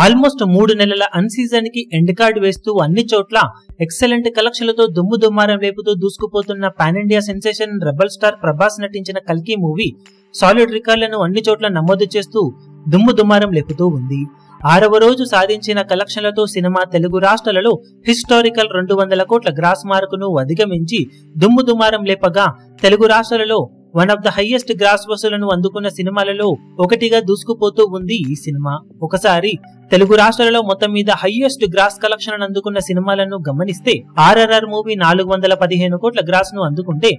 Almost 3 నెలల అన్ season కి ఎండ్ కార్డ్ వేస్తూ అన్ని చోట్ల ఎక్సలెంట్ కలెక్షన్లతో దుమ్ము దుమ్మారం లేపుతూ దూసుకుపోతున్న pan India sensation rebel star Prabhas నటించిన కల్కి మూవీ సాలిడ్ రికార్డులను అన్ని చోట్ల నమోదు చేస్తూ దుమ్ము దుమ్మారం లేపుతూ ఉంది. 6వ రోజు సాధించిన కలెక్షన్లతో సినిమా తెలుగు రాష్ట్రాలలో హిస్టారికల్ 200 కోట్ల గ్రాస్ మార్కును అధిగమించి దుమ్ము దుమ్మారం లేపగా తెలుగు రాష్ట్రాలలో one of the highest gross వసూలను అందుకున్న సినిమాలలో ఒకటిగా దూసుకుపోతూ ఉంది ఈ సినిమా. ఒకసారి తెలుగు రాష్ట్రాలలో మొత్తం మీద హైయెస్ట్ గ్రాస్ కలెక్షన్ అందుకున్న సినిమాలను గమనిస్తే ఆర్ఆర్ఆర్ మూవీ 415 కోట్ల గ్రాస్ ను అందుకుంటే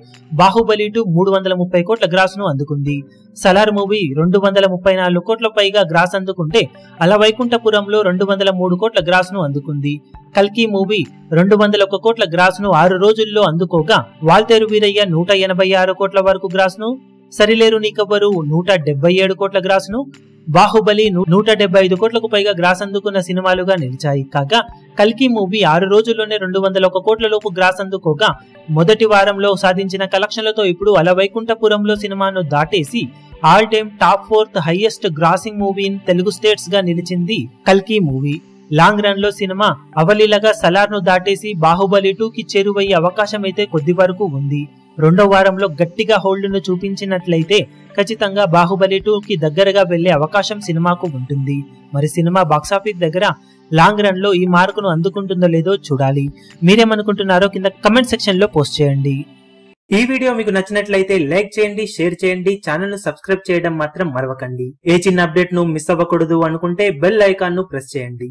బాహుబలి 2 330 కోట్ల గ్రాస్ ను అందుకుంది. సలార్ మూవీ 234 కోట్ల పైగా గ్రాస్ అందుకుంటే అలవైకుంఠపురంలో 203 కోట్ల గ్రాస్ ను అందుకుంది. కల్కి మూవీ 201 కోట్ల గ్రాస్ ను 6 రోజుల్లో అందుకోగా వాల్తేరు వీరయ్య 186 కోట్ల వరకు గ్రాస్ ను, సరిలేరు నీకెవ్వరు 177 కోట్ల గ్రాస్ ను, బాహుబలి 175 కోట్లకు పైగా గ్రాస్ అందుకున్న సినిమాలుగా నిలిచాయి. కాగా కల్కి మూవీ 6 రోజుల్లోనే 201 కోట్ల లోపు గ్రాస్ అందుకోగా మొదటి వారంలో సాధించిన కలెక్షన్లతో ఇప్పుడు అలవైకుంఠపురంలో సినిమాను దాటేసి all time top 4th highest grossing movie in Telugu states గా నిలిచింది కల్కి మూవీ. లాంగ్ రన్ లో సినిమా అవలీలగా సలార్ ను దాటేసి బాహుబలి 2 కి చేరువయ్యే అవకాశం అయితే కొద్ది వరకు ఉంది. రెండో వారంలో గట్టిగా హోల్డ్ ను చూపించినట్లయితే ఖచ్చితంగా బాహుబలి 2 కి దగ్గరగా వెళ్లే అవకాశం సినిమాకు ఉంటుంది. మరి సినిమా బాక్సాఫీస్ దగ్గర లాంగ్ రన్ లో ఈ మార్కును అందుకుంటుందో లేదో చూడాలి. మీరేమనుకుంటున్నారో కింద కమెంట్ సెక్షన్ లో పోస్ట్ చేయండి. ఈ వీడియో మీకు నచ్చినట్లయితే లైక్ చేయండి, షేర్ చేయండి, ఛానల్ ను సబ్స్క్రైబ్ చేయడం మాత్రం మరవకండి. ఏ చిన్న అప్డేట్ ను మిస్ అవ్వకూడదు అనుకుంటే బెల్ ఐకాన్ ను ప్రెస్ చేయండి.